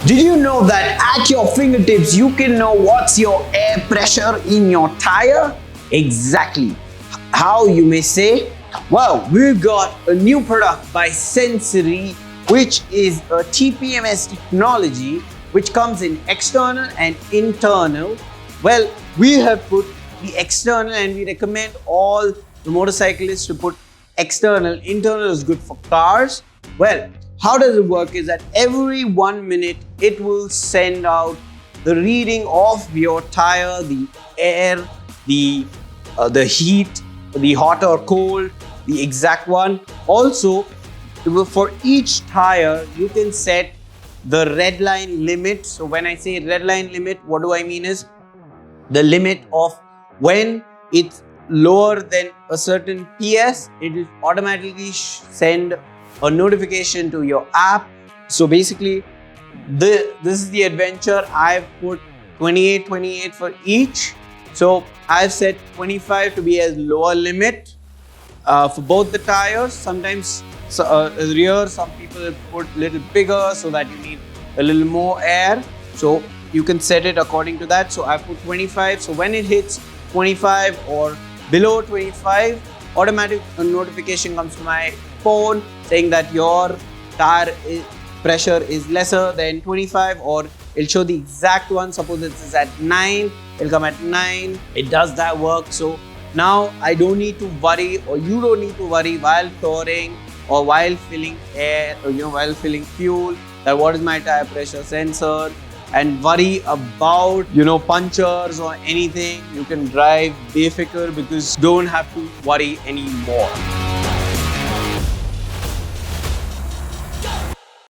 Did you know that at your fingertips you can know what's your air pressure in your tire? Exactly. How, you may say? Well, we've got a new product by Sensairy, which is a TPMS technology which comes in external and internal. Well, we have put the external and we recommend all the motorcyclists to put external. Internal is good for cars. Well, how does it work is that every 1 minute it will send out the reading of your tire, the air, the heat, the hot or cold, the exact one. Also, for each tire, you can set the red line limit. So when I say red line limit, what do I mean is the limit of when it's lower than a certain PS, it will automatically send a notification to your app. So basically, this is the adventure. I've put 28 for each. So I've set 25 to be as lower limit for both the tires. Sometimes rear, some people put a little bigger so that you need a little more air. So you can set it according to that. So I put 25. So when it hits 25 or below 25, automatic notification comes to my phone saying that your tire pressure is lesser than 25, or it'll show the exact one. Suppose it is at 9, it'll come at 9. It does that work. So now I don't need to worry, or you don't need to worry while touring or while filling air, or while filling fuel, that what is my tire pressure sensor, and worry about punctures or anything. You can drive befikar because don't have to worry anymore.